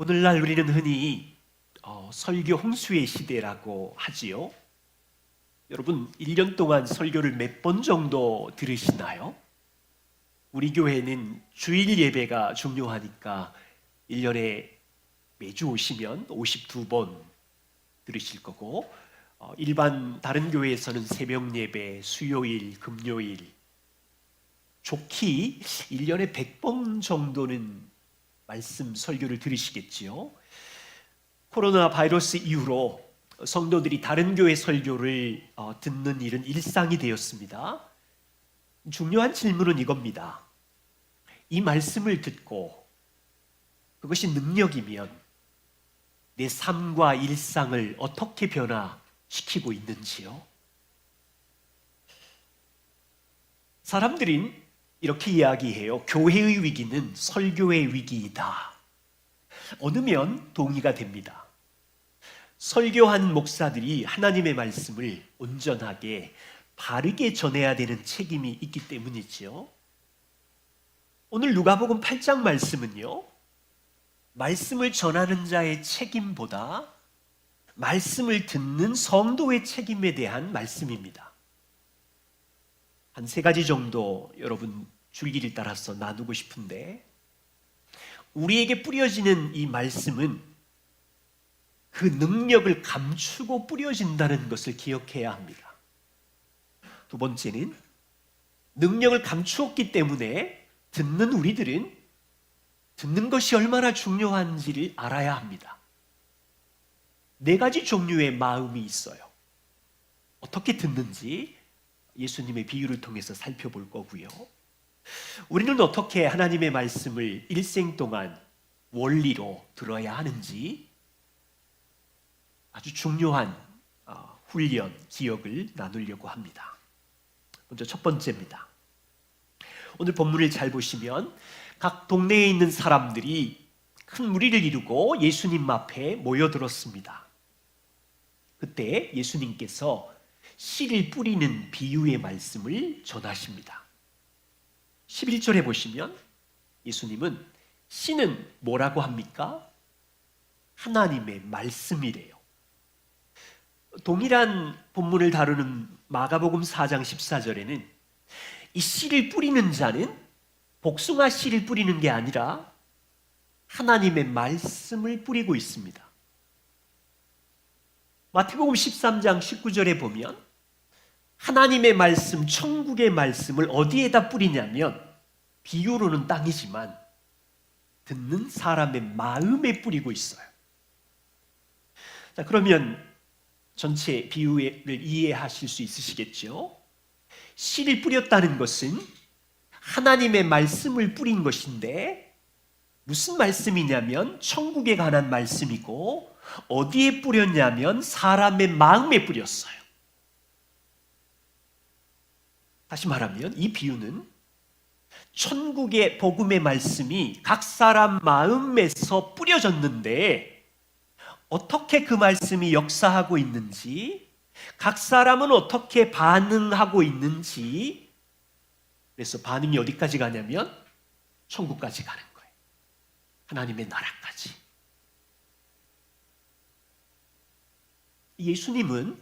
오늘날 우리는 흔히 설교 홍수의 시대라고 하지요. 여러분, 1년 동안 설교를 몇 번 정도 들으시나요? 우리 교회는 주일 예배가 중요하니까 1년에 매주 오시면 52번 들으실 거고, 일반 다른 교회에서는 새벽 예배, 수요일, 금요일, 좋기 1년에 100번 정도는 말씀 설교를 들으시겠지요. 코로나 바이러스 이후로 성도들이 다른 교회 설교를 듣는 일은 일상이 되었습니다. 중요한 질문은 이겁니다. 이 말씀을 듣고 그것이 능력이면 내 삶과 일상을 어떻게 변화시키고 있는지요? 사람들은 이렇게 이야기해요. 교회의 위기는 설교의 위기이다. 어느 면 동의가 됩니다. 설교한 목사들이 하나님의 말씀을 온전하게 바르게 전해야 되는 책임이 있기 때문이지요. 오늘 누가복음 8장 말씀은요, 말씀을 전하는 자의 책임보다 말씀을 듣는 성도의 책임에 대한 말씀입니다. 한 세 가지 정도 여러분 줄기를 따라서 나누고 싶은데, 우리에게 뿌려지는 이 말씀은 그 능력을 감추고 뿌려진다는 것을 기억해야 합니다. 두 번째는 능력을 감추었기 때문에 듣는 우리들은 듣는 것이 얼마나 중요한지를 알아야 합니다. 네 가지 종류의 마음이 있어요. 어떻게 듣는지 예수님의 비유를 통해서 살펴볼 거고요. 우리는 어떻게 하나님의 말씀을 일생 동안 원리로 들어야 하는지 아주 중요한 훈련, 기억을 나누려고 합니다. 먼저 첫 번째입니다. 오늘 본문을 잘 보시면 각 동네에 있는 사람들이 큰 무리를 이루고 예수님 앞에 모여들었습니다. 그때 예수님께서 씨를 뿌리는 비유의 말씀을 전하십니다. 11절에 보시면 예수님은 씨는 뭐라고 합니까? 하나님의 말씀이래요. 동일한 본문을 다루는 마가복음 4장 14절에는 이 씨를 뿌리는 자는 복숭아 씨를 뿌리는 게 아니라 하나님의 말씀을 뿌리고 있습니다. 마태복음 13장 19절에 보면 하나님의 말씀, 천국의 말씀을 어디에다 뿌리냐면 비유로는 땅이지만 듣는 사람의 마음에 뿌리고 있어요. 자, 그러면 전체 비유를 이해하실 수 있으시겠죠? 씨를 뿌렸다는 것은 하나님의 말씀을 뿌린 것인데, 무슨 말씀이냐면 천국에 관한 말씀이고, 어디에 뿌렸냐면 사람의 마음에 뿌렸어요. 다시 말하면 이 비유는 천국의 복음의 말씀이 각 사람 마음에서 뿌려졌는데 어떻게 그 말씀이 역사하고 있는지, 각 사람은 어떻게 반응하고 있는지, 그래서 반응이 어디까지 가냐면 천국까지 가는 거예요. 하나님의 나라까지. 예수님은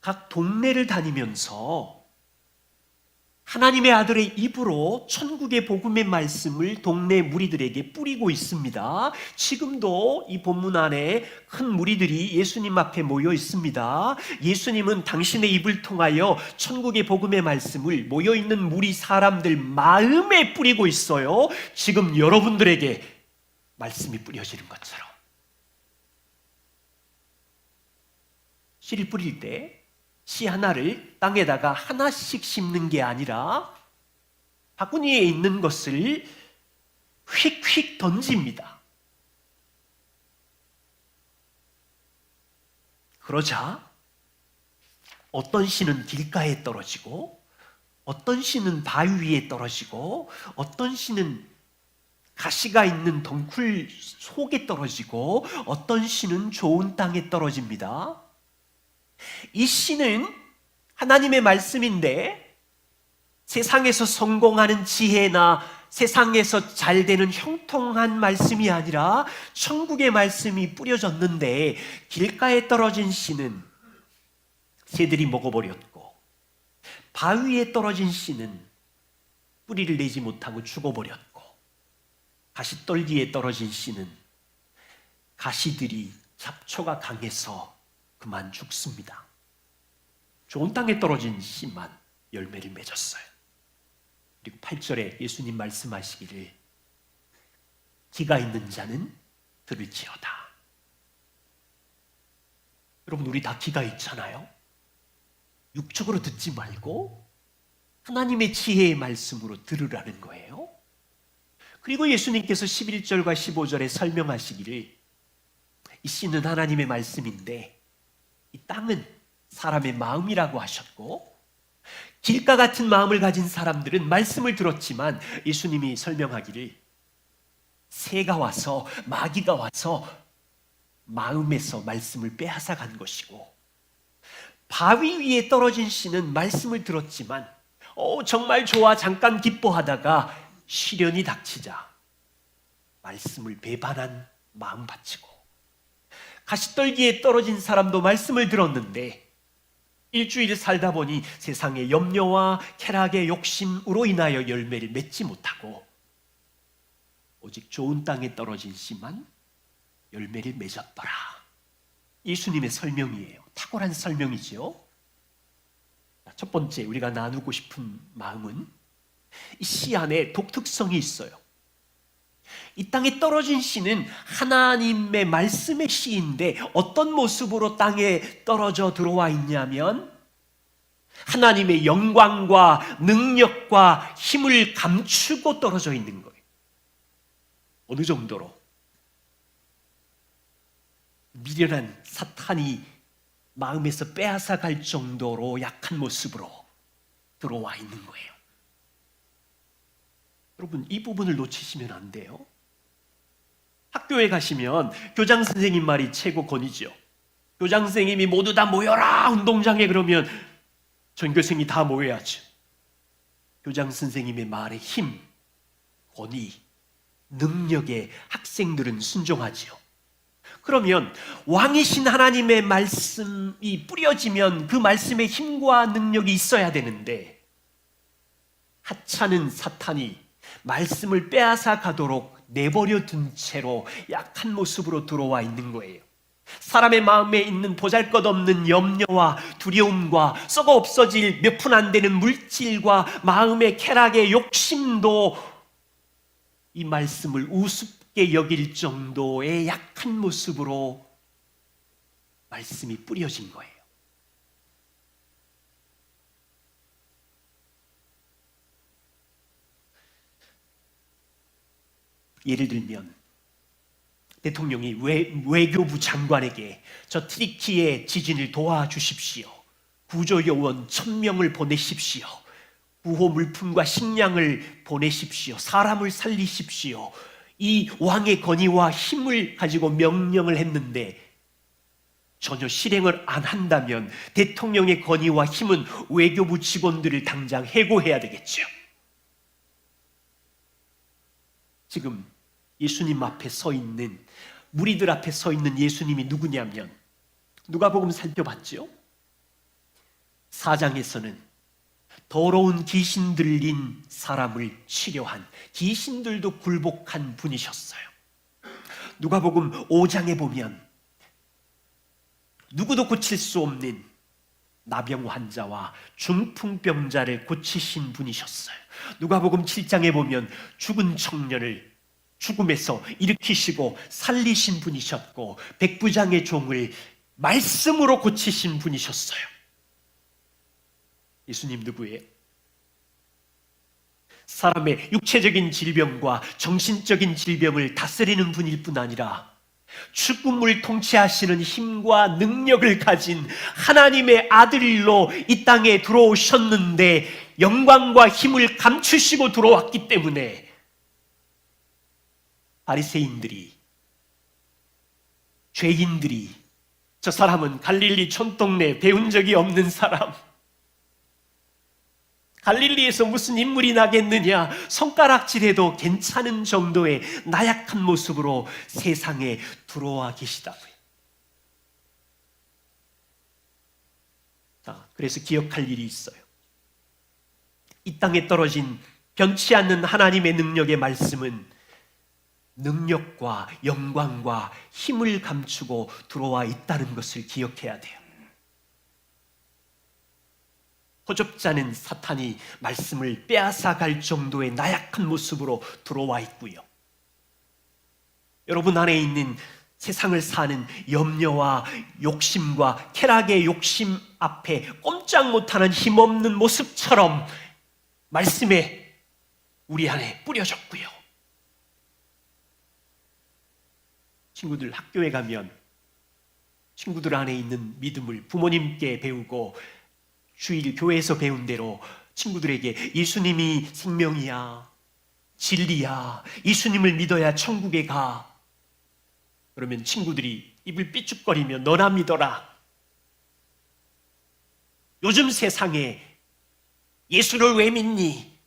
각 동네를 다니면서 하나님의 아들의 입으로 천국의 복음의 말씀을 동네 무리들에게 뿌리고 있습니다. 지금도 이 본문 안에 큰 무리들이 예수님 앞에 모여 있습니다. 예수님은 당신의 입을 통하여 천국의 복음의 말씀을 모여있는 무리 사람들 마음에 뿌리고 있어요. 지금 여러분들에게 말씀이 뿌려지는 것처럼. 씨를 뿌릴 때 씨 하나를 땅에다가 하나씩 심는 게 아니라 바구니에 있는 것을 휙휙 던집니다. 그러자 어떤 씨는 길가에 떨어지고, 어떤 씨는 바위 위에 떨어지고, 어떤 씨는 가시가 있는 덩굴 속에 떨어지고, 어떤 씨는 좋은 땅에 떨어집니다. 이 씨는 하나님의 말씀인데 세상에서 성공하는 지혜나 세상에서 잘 되는 형통한 말씀이 아니라 천국의 말씀이 뿌려졌는데 길가에 떨어진 씨는 새들이 먹어버렸고 바위에 떨어진 씨는 뿌리를 내지 못하고 죽어버렸고 가시떨기에 떨어진 씨는 가시들이 잡초가 강해서 그만 죽습니다. 좋은 땅에 떨어진 씨만 열매를 맺었어요. 그리고 8절에 예수님 말씀하시기를 기가 있는 자는 들을지어다. 여러분, 우리 다 기가 있잖아요. 육적으로 듣지 말고 하나님의 지혜의 말씀으로 들으라는 거예요. 그리고 예수님께서 11절과 15절에 설명하시기를 이 씨는 하나님의 말씀인데 이 땅은 사람의 마음이라고 하셨고 길가 같은 마음을 가진 사람들은 말씀을 들었지만 예수님이 설명하기를 새가 와서 마귀가 와서 마음에서 말씀을 빼앗아 간 것이고 바위 위에 떨어진 씨는 말씀을 들었지만 정말 좋아 잠깐 기뻐하다가 시련이 닥치자 말씀을 배반한 마음 바치고 가시떨기에 떨어진 사람도 말씀을 들었는데 일주일 살다 보니 세상의 염려와 쾌락의 욕심으로 인하여 열매를 맺지 못하고 오직 좋은 땅에 떨어진 씨만 열매를 맺었더라. 예수님의 설명이에요. 탁월한 설명이지요. 첫 번째 우리가 나누고 싶은 마음은 이 씨 안에 독특성이 있어요. 이 땅에 떨어진 씨는 하나님의 말씀의 씨인데 어떤 모습으로 땅에 떨어져 들어와 있냐면 하나님의 영광과 능력과 힘을 감추고 떨어져 있는 거예요. 어느 정도로? 미련한 사탄이 마음에서 빼앗아 갈 정도로 약한 모습으로 들어와 있는 거예요. 여러분, 이 부분을 놓치시면 안 돼요. 학교에 가시면 교장 선생님 말이 최고 권위죠. 교장 선생님이 모두 다 모여라 운동장에 그러면 전교생이 다 모여야죠. 교장 선생님의 말에 힘, 권위, 능력에 학생들은 순종하지요. 그러면 왕이신 하나님의 말씀이 뿌려지면 그 말씀에 힘과 능력이 있어야 되는데 하찮은 사탄이 말씀을 빼앗아 가도록 내버려 둔 채로 약한 모습으로 들어와 있는 거예요. 사람의 마음에 있는 보잘것없는 염려와 두려움과 썩어 없어질 몇 푼 안 되는 물질과 마음의 쾌락의 욕심도 이 말씀을 우습게 여길 정도의 약한 모습으로 말씀이 뿌려진 거예요. 예를 들면 대통령이 외교부 장관에게 저 트리키의 지진을 도와주십시오. 구조요원 1000명을 보내십시오. 구호 물품과 식량을 보내십시오. 사람을 살리십시오. 이 왕의 권위와 힘을 가지고 명령을 했는데 전혀 실행을 안 한다면 대통령의 권위와 힘은 외교부 직원들을 당장 해고해야 되겠죠. 지금 예수님 앞에 서 있는 무리들 앞에 서 있는 예수님이 누구냐면 누가복음 살펴봤죠? 4장에서는 더러운 귀신 들린 사람을 치료한 귀신들도 굴복한 분이셨어요. 누가복음 5장에 보면 누구도 고칠 수 없는 나병 환자와 중풍병자를 고치신 분이셨어요. 누가복음 7장에 보면 죽은 청년을 죽음에서 일으키시고 살리신 분이셨고 백부장의 종을 말씀으로 고치신 분이셨어요. 예수님 누구예요? 사람의 육체적인 질병과 정신적인 질병을 다스리는 분일 뿐 아니라 죽음을 통치하시는 힘과 능력을 가진 하나님의 아들로 이 땅에 들어오셨는데 영광과 힘을 감추시고 들어왔기 때문에 바리새인들이, 죄인들이 저 사람은 갈릴리 촌동네 배운 적이 없는 사람, 갈릴리에서 무슨 인물이 나겠느냐? 손가락질해도 괜찮은 정도의 나약한 모습으로 세상에 들어와 계시다고요. 자, 그래서 기억할 일이 있어요. 이 땅에 떨어진 변치 않는 하나님의 능력의 말씀은 능력과 영광과 힘을 감추고 들어와 있다는 것을 기억해야 돼요. 허접자는 사탄이 말씀을 빼앗아갈 정도의 나약한 모습으로 들어와 있고요. 여러분 안에 있는 세상을 사는 염려와 욕심과 쾌락의 욕심 앞에 꼼짝 못하는 힘없는 모습처럼 말씀에 우리 안에 뿌려졌고요. 친구들 학교에 가면 친구들 안에 있는 믿음을 부모님께 배우고 주일 교회에서 배운 대로 친구들에게 예수님이 생명이야, 진리야, 예수님을 믿어야 천국에 가. 그러면 친구들이 입을 삐죽거리며 너나 믿어라. 요즘 세상에 예수를 왜 믿니?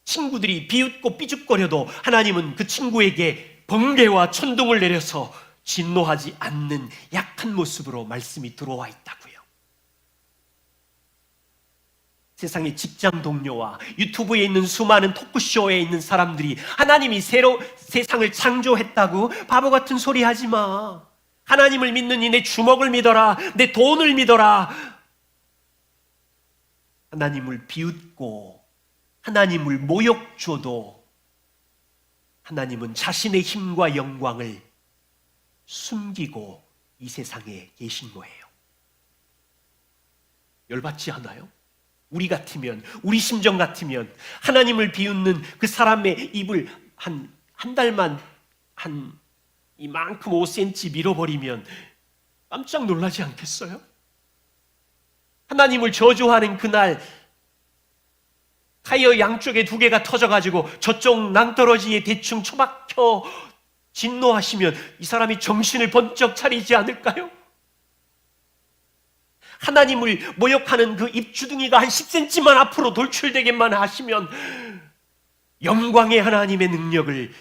친구들이 비웃고 삐죽거려도 하나님은 그 친구에게 번개와 천둥을 내려서 진노하지 않는 약한 모습으로 말씀이 들어와 있다고요. 세상의 직장 동료와 유튜브에 있는 수많은 토크쇼에 있는 사람들이 하나님이 새로 세상을 창조했다고 바보 같은 소리 하지 마. 하나님을 믿느니 내 주먹을 믿어라. 내 돈을 믿어라. 하나님을 비웃고 하나님을 모욕 줘도 하나님은 자신의 힘과 영광을 숨기고 이 세상에 계신 거예요. 열받지 않아요? 우리 같으면, 우리 심정 같으면 하나님을 비웃는 그 사람의 입을 한 달만 한 이만큼 5cm 밀어버리면 깜짝 놀라지 않겠어요? 하나님을 저주하는 그날 타이어 양쪽에 2개가 터져가지고 저쪽 낭떠러지에 대충 처박혀 진노하시면 이 사람이 정신을 번쩍 차리지 않을까요? 하나님을 모욕하는 그 입주둥이가 한 10cm만 앞으로 돌출되게만 하시면 영광의 하나님의 능력을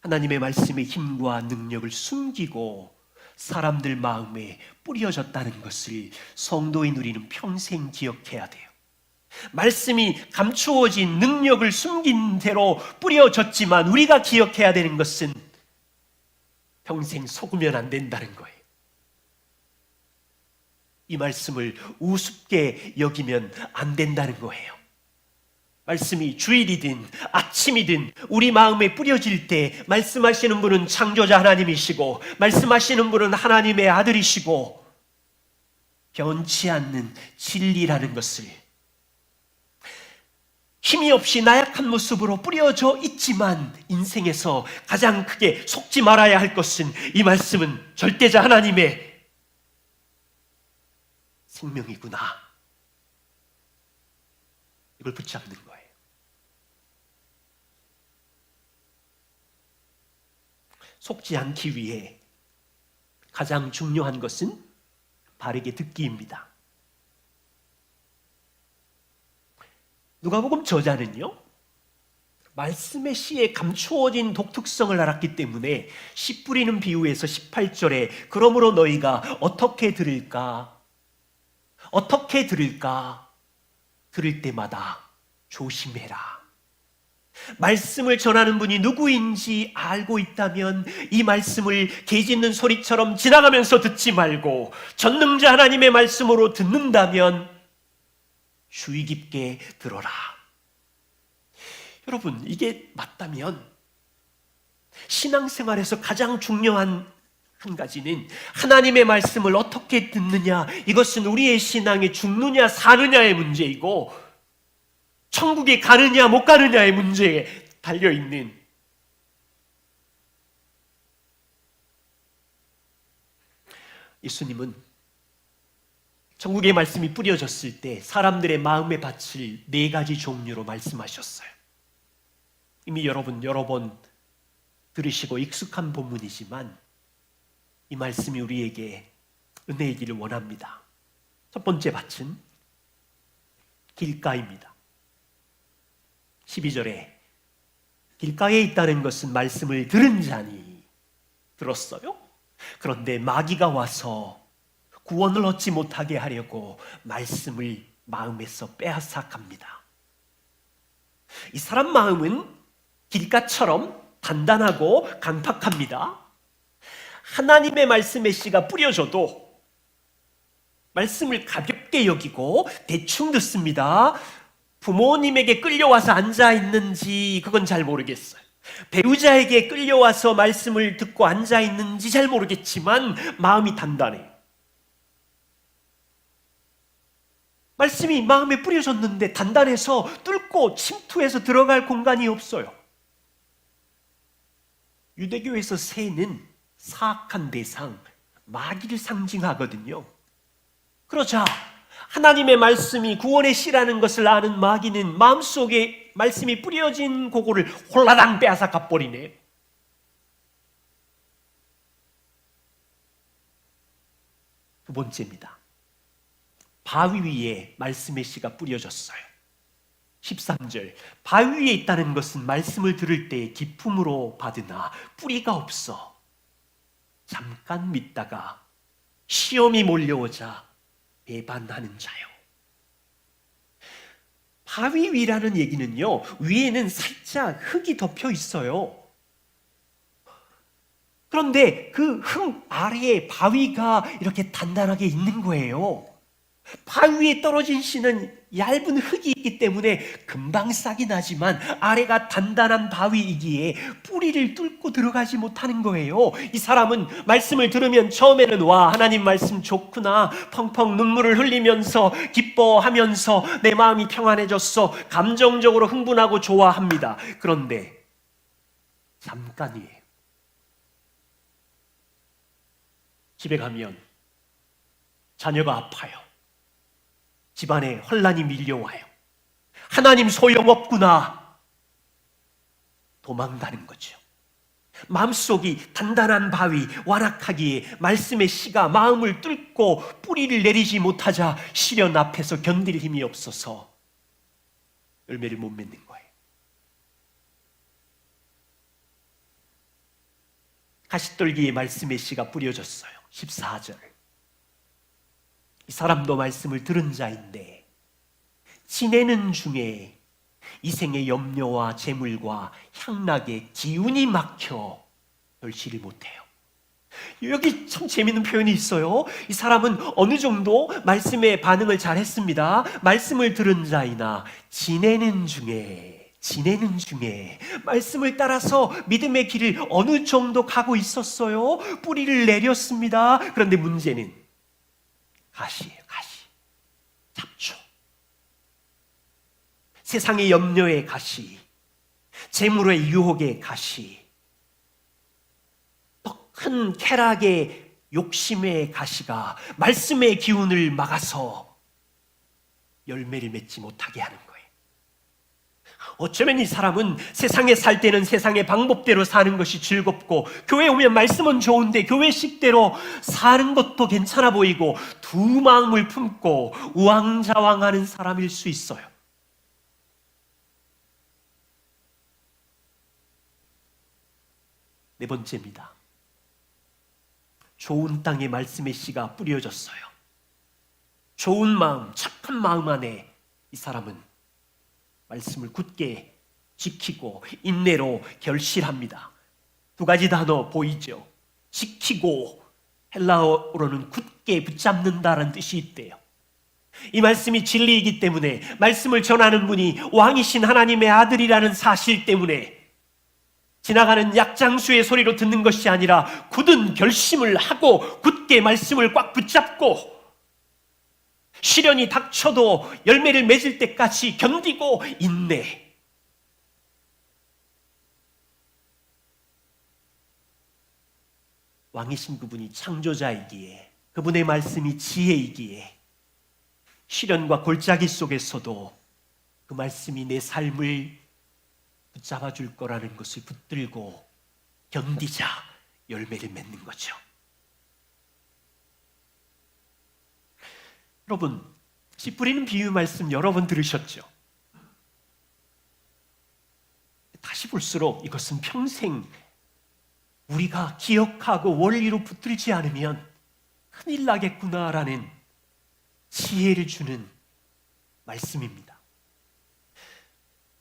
하나님의 말씀의 힘과 능력을 숨기고 사람들 마음에 뿌려졌다는 것을 성도인 우리는 평생 기억해야 돼요. 말씀이 감추어진 능력을 숨긴 대로 뿌려졌지만 우리가 기억해야 되는 것은 평생 속으면 안 된다는 거예요. 이 말씀을 우습게 여기면 안 된다는 거예요. 말씀이 주일이든 아침이든 우리 마음에 뿌려질 때 말씀하시는 분은 창조자 하나님이시고 말씀하시는 분은 하나님의 아들이시고 변치 않는 진리라는 것을 힘이 없이 나약한 모습으로 뿌려져 있지만 인생에서 가장 크게 속지 말아야 할 것은 이 말씀은 절대자 하나님의 생명이구나. 이걸 붙잡는 거예요. 속지 않기 위해 가장 중요한 것은 바르게 듣기입니다. 누가복음 저자는요, 말씀의 씨에 감추어진 독특성을 알았기 때문에 씨 뿌리는 비유에서 18절에 그러므로 너희가 어떻게 들을까? 어떻게 들을까? 들을 때마다 조심해라. 말씀을 전하는 분이 누구인지 알고 있다면 이 말씀을 개 짖는 소리처럼 지나가면서 듣지 말고 전능자 하나님의 말씀으로 듣는다면 주의 깊게 들어라. 여러분, 이게 맞다면 신앙생활에서 가장 중요한 한 가지는 하나님의 말씀을 어떻게 듣느냐, 이것은 우리의 신앙이 죽느냐 사느냐의 문제이고 천국에 가느냐 못 가느냐의 문제에 달려있는, 예수님은 천국의 말씀이 뿌려졌을 때 사람들의 마음의 밭을 4가지 종류로 말씀하셨어요. 이미 여러분 여러 번 들으시고 익숙한 본문이지만 이 말씀이 우리에게 은혜이기를 원합니다. 첫 번째 밭은 길가입니다. 12절에 길가에 있다는 것은 말씀을 들은 자니 들었어요. 그런데 마귀가 와서 구원을 얻지 못하게 하려고 말씀을 마음에서 빼앗아 갑니다. 이 사람 마음은 길가처럼 단단하고 강팍합니다. 하나님의 말씀의 씨가 뿌려져도 말씀을 가볍게 여기고 대충 듣습니다. 부모님에게 끌려와서 앉아있는지 그건 잘 모르겠어요. 배우자에게 끌려와서 말씀을 듣고 앉아있는지 잘 모르겠지만 마음이 단단해요. 말씀이 마음에 뿌려졌는데 단단해서 뚫고 침투해서 들어갈 공간이 없어요. 유대교에서 새는 사악한 대상, 마귀를 상징하거든요. 그러자 하나님의 말씀이 구원의 씨라는 것을 아는 마귀는 마음속에 말씀이 뿌려진 그거를 홀라당 빼앗아 가버리네. 두 번째입니다. 바위 위에 말씀의 씨가 뿌려졌어요. 13절, 바위 위에 있다는 것은 말씀을 들을 때 기품으로 받으나 뿌리가 없어 잠깐 믿다가 시험이 몰려오자 배반하는 자요. 바위 위라는 얘기는요, 위에는 살짝 흙이 덮여 있어요. 그런데 그 흙 아래에 바위가 이렇게 단단하게 있는 거예요. 바위 위에 떨어진 씨는 얇은 흙이 있기 때문에 금방 싹이 나지만 아래가 단단한 바위이기에 뿌리를 뚫고 들어가지 못하는 거예요. 이 사람은 말씀을 들으면 처음에는 와, 하나님 말씀 좋구나, 펑펑 눈물을 흘리면서 기뻐하면서 내 마음이 평안해졌어, 감정적으로 흥분하고 좋아합니다. 그런데 잠깐이에요. 집에 가면 자녀가 아파요. 집안에 혼란이 밀려와요. 하나님 소용없구나. 도망가는 거죠. 마음속이 단단한 바위, 완악하기에 말씀의 씨가 마음을 뚫고 뿌리를 내리지 못하자 시련 앞에서 견딜 힘이 없어서 열매를 못 맺는 거예요. 가시떨기에 말씀의 씨가 뿌려졌어요. 14절. 이 사람도 말씀을 들은 자인데 지내는 중에 이생의 염려와 재물과 향락에 기운이 막혀 결실을 못해요. 여기 참 재미있는 표현이 있어요. 이 사람은 어느 정도 말씀에 반응을 잘했습니다. 말씀을 들은 자이나 지내는 중에 말씀을 따라서 믿음의 길을 어느 정도 가고 있었어요. 뿌리를 내렸습니다. 그런데 문제는 가시예요. 가시, 잡초. 세상의 염려의 가시, 재물의 유혹의 가시, 더 큰 쾌락의 욕심의 가시가 말씀의 기운을 막아서 열매를 맺지 못하게 하는 거예요. 어쩌면 이 사람은 세상에 살 때는 세상의 방법대로 사는 것이 즐겁고 교회 오면 말씀은 좋은데 교회식대로 사는 것도 괜찮아 보이고 두 마음을 품고 우왕좌왕하는 사람일 수 있어요. 네 번째입니다. 좋은 땅에 말씀의 씨가 뿌려졌어요. 좋은 마음, 착한 마음 안에 이 사람은 말씀을 굳게 지키고 인내로 결실합니다. 두 가지 단어 보이죠? 지키고, 헬라어로는 굳게 붙잡는다는 뜻이 있대요. 이 말씀이 진리이기 때문에 말씀을 전하는 분이 왕이신 하나님의 아들이라는 사실 때문에 지나가는 약장수의 소리로 듣는 것이 아니라 굳은 결심을 하고 굳게 말씀을 꽉 붙잡고 시련이 닥쳐도 열매를 맺을 때까지 견디고 인내. 왕이신 그분이 창조자이기에 그분의 말씀이 지혜이기에 시련과 골짜기 속에서도 그 말씀이 내 삶을 붙잡아 줄 거라는 것을 붙들고 견디자 열매를 맺는 거죠. 여러분, 씨 뿌리는 비유 말씀 여러 번 들으셨죠? 다시 볼수록 이것은 평생 우리가 기억하고 원리로 붙들지 않으면 큰일 나겠구나라는 지혜를 주는 말씀입니다.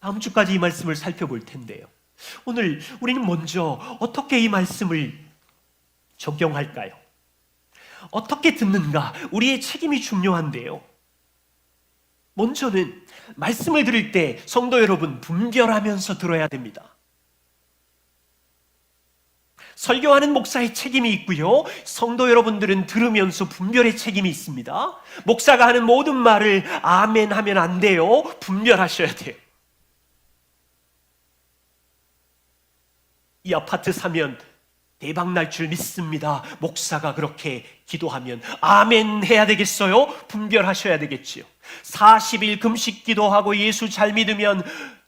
다음 주까지 이 말씀을 살펴볼 텐데요. 오늘 우리는 먼저 어떻게 이 말씀을 적용할까요? 어떻게 듣는가? 우리의 책임이 중요한데요. 먼저는 말씀을 들을 때 성도 여러분 분별하면서 들어야 됩니다. 설교하는 목사의 책임이 있고요. 성도 여러분들은 들으면서 분별의 책임이 있습니다. 목사가 하는 모든 말을 아멘 하면 안 돼요. 분별하셔야 돼요. 이 아파트 사면 대박 날 줄 믿습니다. 목사가 그렇게 기도하면 아멘 해야 되겠어요? 분별하셔야 되겠지요. 40일 금식 기도하고 예수 잘 믿으면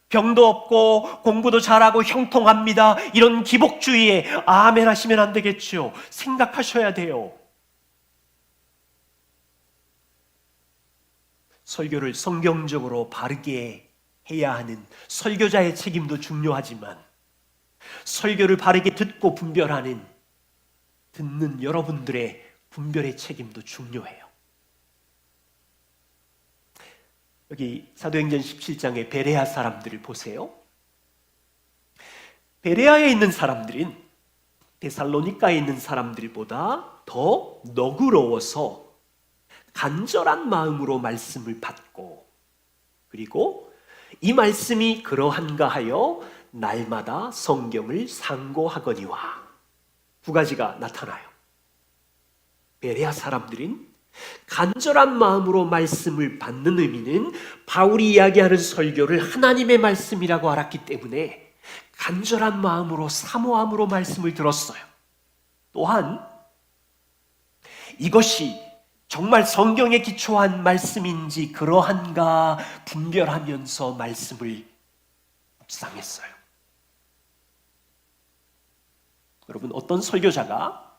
병도 없고 공부도 잘하고 형통합니다. 이런 기복주의에 아멘 하시면 안 되겠죠. 생각하셔야 돼요. 설교를 성경적으로 바르게 해야 하는 설교자의 책임도 중요하지만 설교를 바르게 듣고 분별하는 듣는 여러분들의 분별의 책임도 중요해요. 여기 사도행전 17장의 베레아 사람들을 보세요. 베레아에 있는 사람들은 데살로니가에 있는 사람들보다 더 너그러워서 간절한 마음으로 말씀을 받고 그리고 이 말씀이 그러한가 하여 날마다 성경을 상고하거니와 두 가지가 나타나요. 베레아 사람들은 간절한 마음으로 말씀을 받는 의미는 바울이 이야기하는 설교를 하나님의 말씀이라고 알았기 때문에 간절한 마음으로 사모함으로 말씀을 들었어요. 또한 이것이 정말 성경에 기초한 말씀인지 그러한가 분별하면서 말씀을 묵상했어요. 여러분, 어떤 설교자가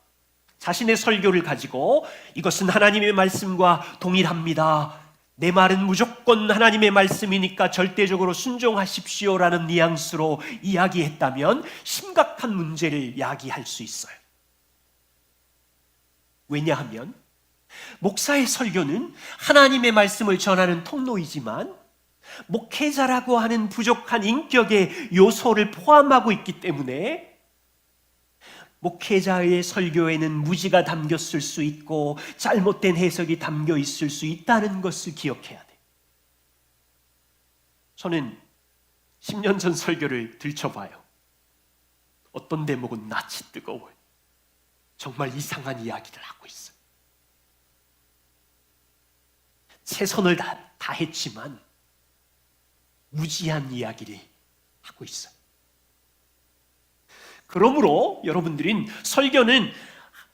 자신의 설교를 가지고 이것은 하나님의 말씀과 동일합니다. 내 말은 무조건 하나님의 말씀이니까 절대적으로 순종하십시오라는 뉘앙스로 이야기했다면 심각한 문제를 야기할 수 있어요. 왜냐하면 목사의 설교는 하나님의 말씀을 전하는 통로이지만 목회자라고 하는 부족한 인격의 요소를 포함하고 있기 때문에 목회자의 설교에는 무지가 담겼을 수 있고 잘못된 해석이 담겨 있을 수 있다는 것을 기억해야 돼요. 저는 10년 전 설교를 들춰봐요. 어떤 대목은 낯이 뜨거워요. 정말 이상한 이야기를 하고 있어요. 최선을 다 했지만 무지한 이야기를 하고 있어요. 그러므로 여러분들은 설교는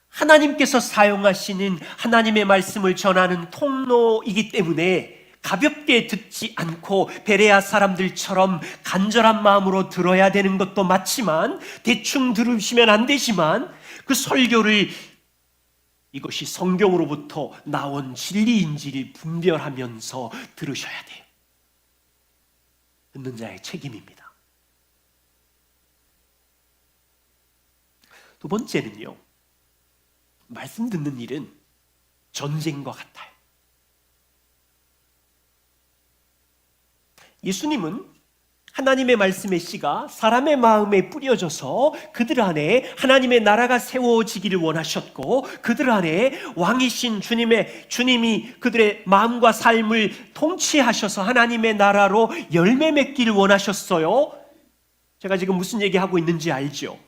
하나님께서 사용하시는 하나님의 말씀을 전하는 통로이기 때문에 가볍게 듣지 않고 베레아 사람들처럼 간절한 마음으로 들어야 되는 것도 맞지만 대충 들으시면 안 되지만 그 설교를 이것이 성경으로부터 나온 진리인지를 분별하면서 들으셔야 돼요. 듣는 자의 책임입니다. 두 번째는요, 말씀 듣는 일은 전쟁과 같아요. 예수님은 하나님의 말씀의 씨가 사람의 마음에 뿌려져서 그들 안에 하나님의 나라가 세워지기를 원하셨고 그들 안에 왕이신 주님이 그들의 마음과 삶을 통치하셔서 하나님의 나라로 열매 맺기를 원하셨어요. 제가 지금 무슨 얘기하고 있는지 알죠?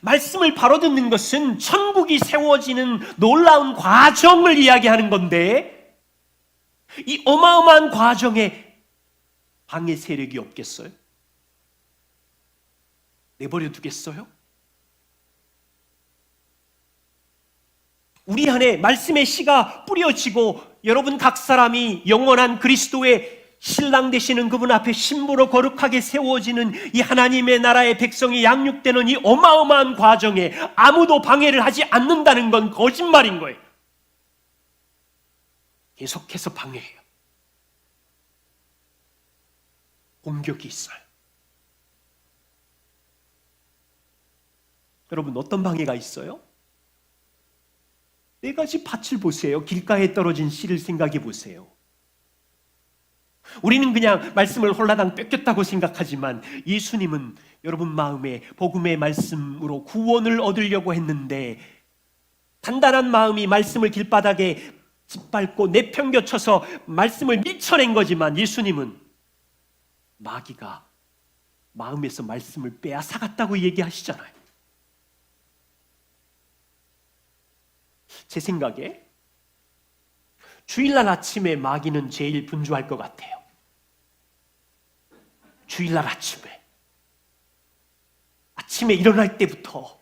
말씀을 바로 듣는 것은 천국이 세워지는 놀라운 과정을 이야기하는 건데 이 어마어마한 과정에 방해 세력이 없겠어요? 내버려 두겠어요? 우리 안에 말씀의 씨가 뿌려지고 여러분 각 사람이 영원한 그리스도의 신랑 되시는 그분 앞에 신부로 거룩하게 세워지는 이 하나님의 나라의 백성이 양육되는 이 어마어마한 과정에 아무도 방해를 하지 않는다는 건 거짓말인 거예요. 계속해서 방해해요. 공격이 있어요. 여러분, 어떤 방해가 있어요? 네 가지 밭을 보세요. 길가에 떨어진 씨를 생각해 보세요. 우리는 그냥 말씀을 홀라당 뺏겼다고 생각하지만 예수님은 여러분 마음에 복음의 말씀으로 구원을 얻으려고 했는데 단단한 마음이 말씀을 길바닥에 짓밟고 내팽겨쳐서 말씀을 밀쳐낸 거지만 예수님은 마귀가 마음에서 말씀을 빼앗아갔다고 얘기하시잖아요. 제 생각에 주일날 아침에 마귀는 제일 분주할 것 같아요. 주일날 아침에 일어날 때부터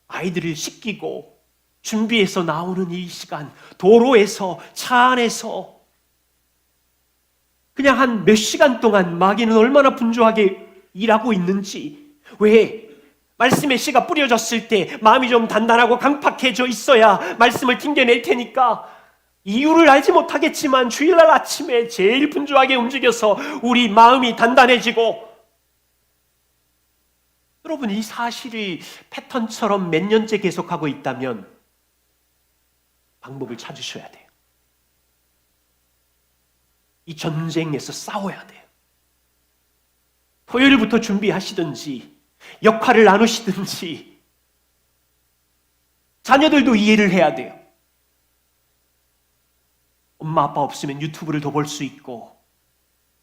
아이들을 씻기고 준비해서 나오는 이 시간, 도로에서, 차 안에서 그냥 한 몇 시간 동안 마귀는 얼마나 분주하게 일하고 있는지. 왜? 말씀의 씨가 뿌려졌을 때 마음이 좀 단단하고 강팍해져 있어야 말씀을 튕겨낼 테니까 이유를 알지 못하겠지만 주일날 아침에 제일 분주하게 움직여서 우리 마음이 단단해지고, 여러분 이 사실을 패턴처럼 몇 년째 계속하고 있다면 방법을 찾으셔야 돼요. 이 전쟁에서 싸워야 돼요. 토요일부터 준비하시든지 역할을 나누시든지 자녀들도 이해를 해야 돼요. 엄마 아빠 없으면 유튜브를 더 볼 수 있고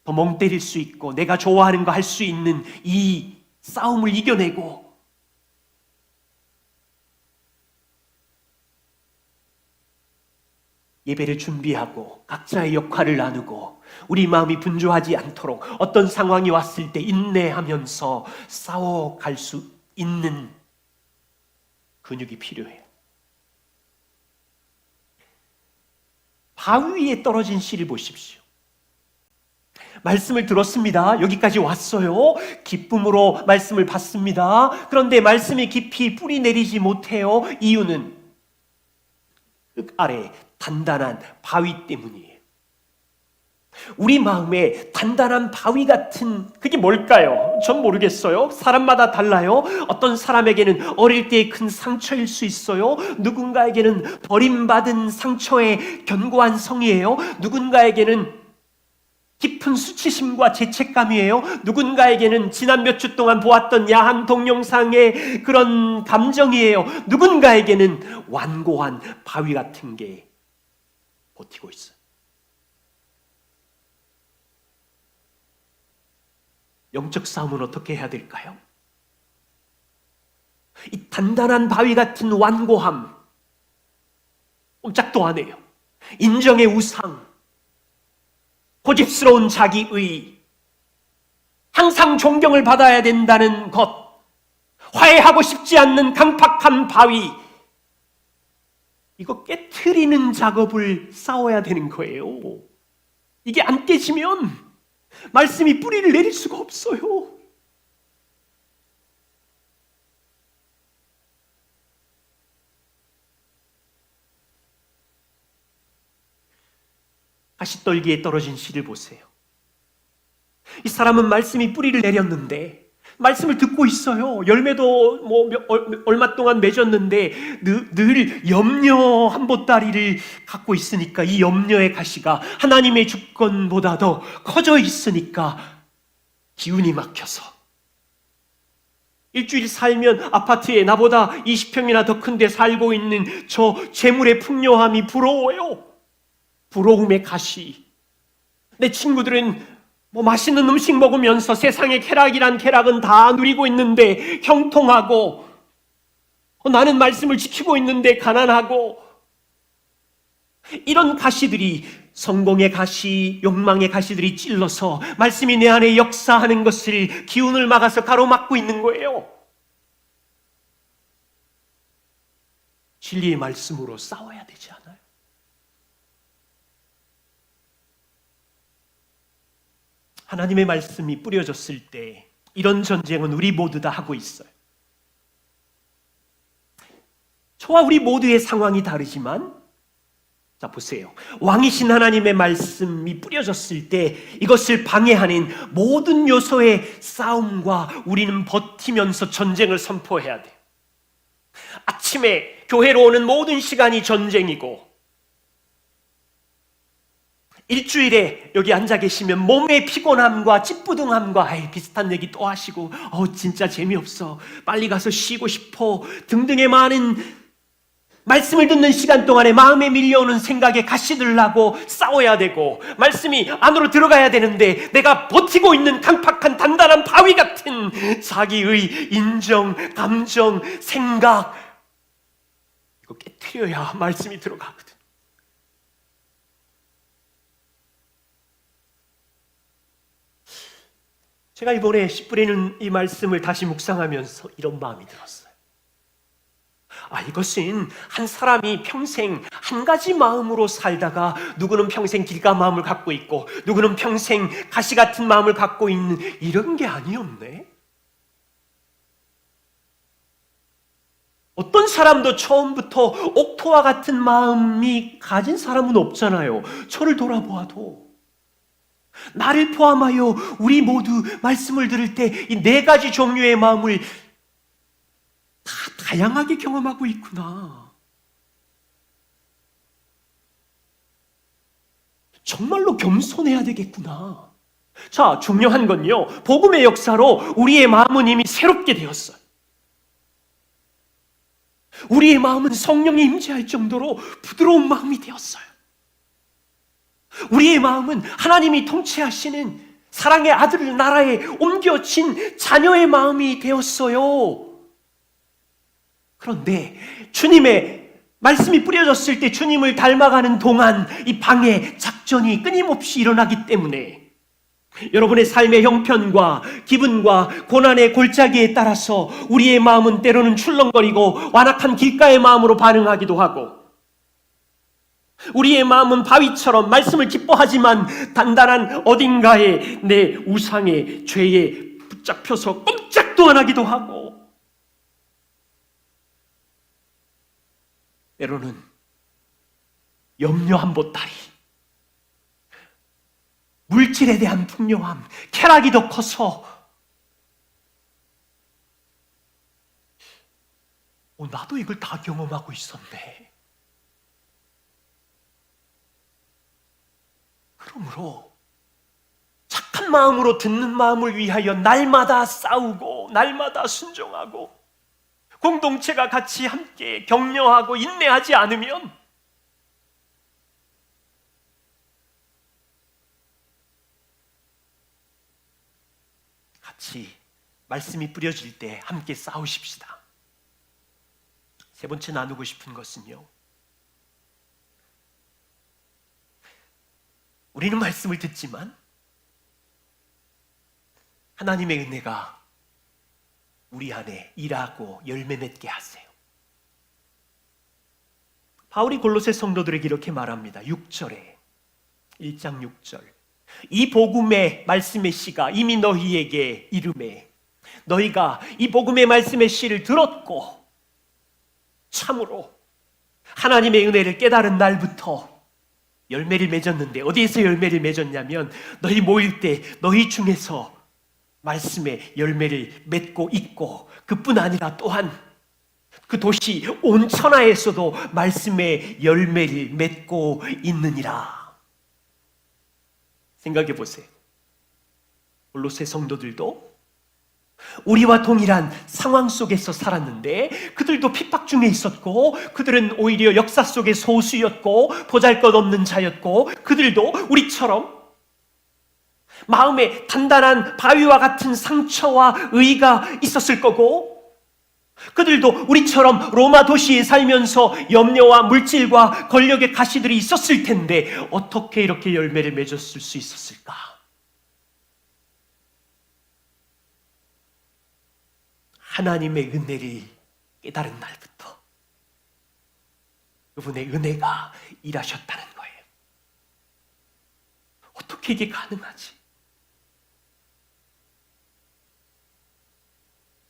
더 멍 때릴 수 있고 내가 좋아하는 거 할 수 있는 이 싸움을 이겨내고, 예배를 준비하고 각자의 역할을 나누고 우리 마음이 분주하지 않도록 어떤 상황이 왔을 때 인내하면서 싸워갈 수 있는 근육이 필요해요. 바위 위에 떨어진 씨를 보십시오. 말씀을 들었습니다. 여기까지 왔어요. 기쁨으로 말씀을 받습니다. 그런데 말씀이 깊이 뿌리 내리지 못해요. 이유는 흙 아래 단단한 바위 때문이에요. 우리 마음에 단단한 바위 같은 그게 뭘까요? 전 모르겠어요. 사람마다 달라요. 어떤 사람에게는 어릴 때의 큰 상처일 수 있어요. 누군가에게는 버림받은 상처의 견고한 성이에요. 누군가에게는 깊은 수치심과 죄책감이에요. 누군가에게는 지난 몇 주 동안 보았던 야한 동영상의 그런 감정이에요. 누군가에게는 완고한 바위 같은 게 버티고 있어요. 영적 싸움은 어떻게 해야 될까요? 이 단단한 바위 같은 완고함, 꼼짝도 안 해요. 인정의 우상, 고집스러운 자기의, 항상 존경을 받아야 된다는 것, 화해하고 싶지 않는 강팍한 바위, 이거 깨트리는 작업을 싸워야 되는 거예요. 이게 안 깨지면 말씀이 뿌리를 내릴 수가 없어요. 가시떨기에 떨어진 씨를 보세요. 이 사람은 말씀이 뿌리를 내렸는데 말씀을 듣고 있어요. 열매도 얼마 동안 맺었는데 늘 염려 한 보따리를 갖고 있으니까 이 염려의 가시가 하나님의 주권보다 더 커져 있으니까 기운이 막혀서 일주일 살면 아파트에 나보다 20평이나 더 큰 데 살고 있는 저 재물의 풍요함이 부러워요. 부러움의 가시. 내 친구들은 맛있는 음식 먹으면서 세상의 쾌락이란 쾌락은 다 누리고 있는데 형통하고, 나는 말씀을 지키고 있는데 가난하고, 이런 가시들이, 성공의 가시, 욕망의 가시들이 찔러서 말씀이 내 안에 역사하는 것을, 기운을 막아서 가로막고 있는 거예요. 진리의 말씀으로 싸워야 되지 않아요? 하나님의 말씀이 뿌려졌을 때 이런 전쟁은 우리 모두 다 하고 있어요. 저와 우리 모두의 상황이 다르지만 자, 보세요. 왕이신 하나님의 말씀이 뿌려졌을 때 이것을 방해하는 모든 요소의 싸움과 우리는 버티면서 전쟁을 선포해야 돼. 아침에 교회로 오는 모든 시간이 전쟁이고, 일주일에 여기 앉아 계시면 몸의 피곤함과 찌뿌둥함과 비슷한 얘기 또 하시고, 진짜 재미없어, 빨리 가서 쉬고 싶어 등등의 많은 말씀을 듣는 시간 동안에 마음에 밀려오는 생각에 가시들 나고 싸워야 되고, 말씀이 안으로 들어가야 되는데 내가 버티고 있는 강팍한 단단한 바위 같은 자기의 인정, 감정, 생각, 이거 깨트려야 말씀이 들어가거든. 제가 이번에 씨 뿌리는 이 말씀을 다시 묵상하면서 이런 마음이 들었어요. 이것은 한 사람이 평생 한 가지 마음으로 살다가 누구는 평생 길가 마음을 갖고 있고 누구는 평생 가시 같은 마음을 갖고 있는 이런 게 아니었네. 어떤 사람도 처음부터 옥토와 같은 마음이 가진 사람은 없잖아요. 저를 돌아보아도. 나를 포함하여 우리 모두 말씀을 들을 때 이 네 가지 종류의 마음을 다 다양하게 경험하고 있구나. 정말로 겸손해야 되겠구나. 자, 중요한 건요, 복음의 역사로 우리의 마음은 이미 새롭게 되었어요. 우리의 마음은 성령이 임재할 정도로 부드러운 마음이 되었어요. 우리의 마음은 하나님이 통치하시는 사랑의 아들 나라에 옮겨진 자녀의 마음이 되었어요. 그런데 주님의 말씀이 뿌려졌을 때 주님을 닮아가는 동안 이 방해 작전이 끊임없이 일어나기 때문에 여러분의 삶의 형편과 기분과 고난의 골짜기에 따라서 우리의 마음은 때로는 출렁거리고 완악한 길가의 마음으로 반응하기도 하고, 우리의 마음은 바위처럼 말씀을 기뻐하지만 단단한 어딘가에 내 우상의 죄에 붙잡혀서 꼼짝도 안 하기도 하고, 때로는 염려한 보따리, 물질에 대한 풍요함, 쾌락이 더 커서 나도 이걸 다 경험하고 있었네. 그러므로 착한 마음으로 듣는 마음을 위하여 날마다 싸우고 날마다 순종하고 공동체가 같이 함께 격려하고 인내하지 않으면 같이 말씀이 뿌려질 때 함께 싸우십시다. 세 번째 나누고 싶은 것은요, 우리는 말씀을 듣지만 하나님의 은혜가 우리 안에 일하고 열매 맺게 하세요. 바울이 골로새 성도들에게 이렇게 말합니다. 6절에 1장 6절, 이 복음의 말씀의 씨가 이미 너희에게 이르매 너희가 이 복음의 말씀의 씨를 들었고 참으로 하나님의 은혜를 깨달은 날부터 열매를 맺었는데, 어디에서 열매를 맺었냐면 너희 모일 때 너희 중에서 말씀의 열매를 맺고 있고, 그뿐 아니라 또한 그 도시 온 천하에서도 말씀의 열매를 맺고 있느니라. 생각해 보세요. 골로새 성도들도 우리와 동일한 상황 속에서 살았는데 그들도 핍박 중에 있었고, 그들은 오히려 역사 속의 소수였고 보잘것없는 자였고, 그들도 우리처럼 마음에 단단한 바위와 같은 상처와 의가 있었을 거고, 그들도 우리처럼 로마 도시에 살면서 염려와 물질과 권력의 가시들이 있었을 텐데 어떻게 이렇게 열매를 맺었을 수 있었을까? 하나님의 은혜를 깨달은 날부터 그분의 은혜가 일하셨다는 거예요. 어떻게 이게 가능하지?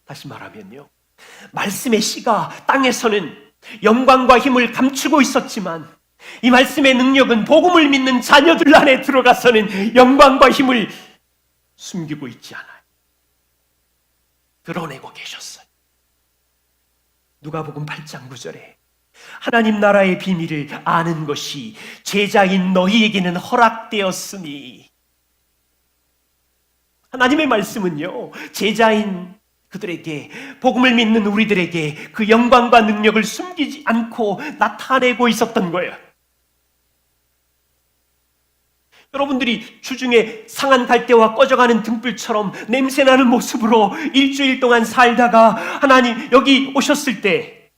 다시 말하면요, 말씀의 씨가 땅에서는 영광과 힘을 감추고 있었지만 이 말씀의 능력은 복음을 믿는 자녀들 안에 들어가서는 영광과 힘을 숨기고 있지 않아요. 드러내고 계셨어요. 누가복음 8장 9절에 하나님 나라의 비밀을 아는 것이 제자인 너희에게는 허락되었으니, 하나님의 말씀은요, 제자인 그들에게, 복음을 믿는 우리들에게 그 영광과 능력을 숨기지 않고 나타내고 있었던 거예요. 여러분들이 주중에 상한 갈대와 꺼져가는 등불처럼 냄새나는 모습으로 일주일 동안 살다가 하나님 여기 오셨을 때,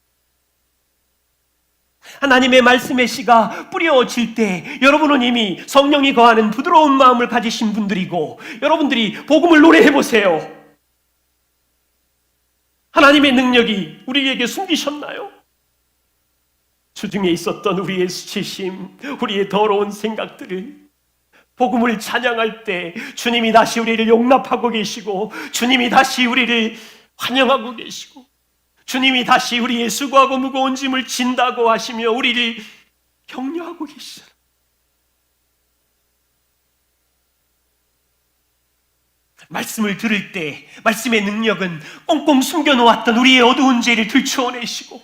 하나님의 말씀의 씨가 뿌려질 때 여러분은 이미 성령이 거하는 부드러운 마음을 가지신 분들이고, 여러분들이 복음을 노래해보세요. 하나님의 능력이 우리에게 숨기셨나요? 주중에 있었던 우리의 수치심, 우리의 더러운 생각들을 복음을 찬양할 때 주님이 다시 우리를 용납하고 계시고, 주님이 다시 우리를 환영하고 계시고, 주님이 다시 우리의 수고하고 무거운 짐을 진다고 하시며 우리를 격려하고 계시잖아요. 말씀을 들을 때 말씀의 능력은 꽁꽁 숨겨놓았던 우리의 어두운 죄를 들추어내시고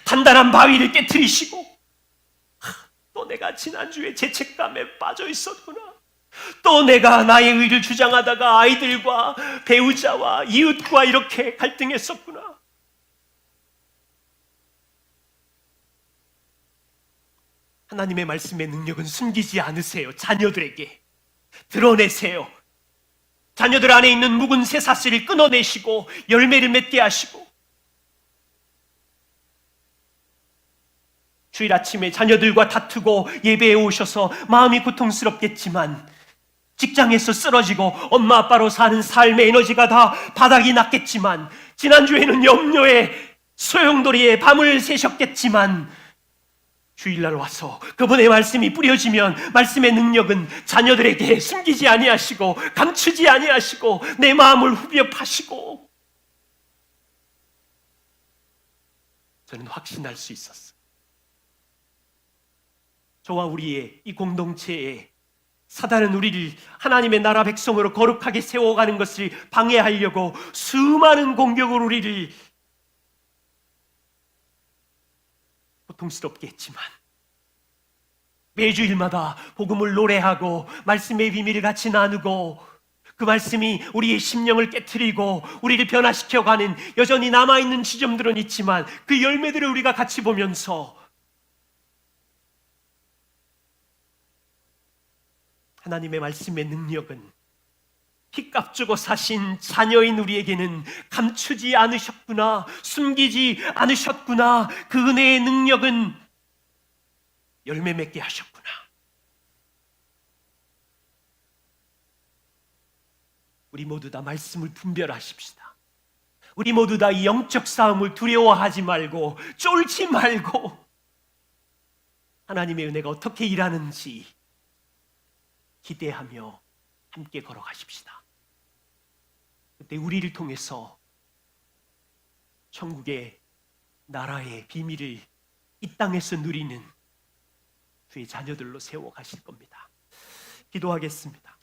단단한 바위를 깨트리시고, 또 내가 지난주에 죄책감에 빠져 있었구나, 또 내가 나의 의를 주장하다가 아이들과 배우자와 이웃과 이렇게 갈등했었구나, 하나님의 말씀의 능력은 숨기지 않으세요. 자녀들에게 드러내세요. 자녀들 안에 있는 묵은 쇠사슬을 끊어내시고 열매를 맺게 하시고, 주일 아침에 자녀들과 다투고 예배에 오셔서 마음이 고통스럽겠지만, 직장에서 쓰러지고 엄마 아빠로 사는 삶의 에너지가 다 바닥이 났겠지만, 지난주에는 염려에 소용돌이에 밤을 새셨겠지만, 주일날 와서 그분의 말씀이 뿌려지면 말씀의 능력은 자녀들에게 숨기지 아니하시고 감추지 아니하시고 내 마음을 후벼 파시고, 저는 확신할 수 있었어요. 저와 우리의 이 공동체에 사단은 우리를 하나님의 나라 백성으로 거룩하게 세워가는 것을 방해하려고 수많은 공격으로 우리를 고통스럽게 했지만, 매주일마다 복음을 노래하고 말씀의 비밀을 같이 나누고 그 말씀이 우리의 심령을 깨트리고 우리를 변화시켜가는 여전히 남아있는 지점들은 있지만, 그 열매들을 우리가 같이 보면서 하나님의 말씀의 능력은 피값 주고 사신 자녀인 우리에게는 감추지 않으셨구나, 숨기지 않으셨구나, 그 은혜의 능력은 열매 맺게 하셨구나. 우리 모두 다 말씀을 분별하십시다. 우리 모두 다 이 영적 싸움을 두려워하지 말고 쫄지 말고 하나님의 은혜가 어떻게 일하는지 기대하며 함께 걸어가십시다. 그때 우리를 통해서 천국의 나라의 비밀을 이 땅에서 누리는 주의 자녀들로 세워가실 겁니다. 기도하겠습니다.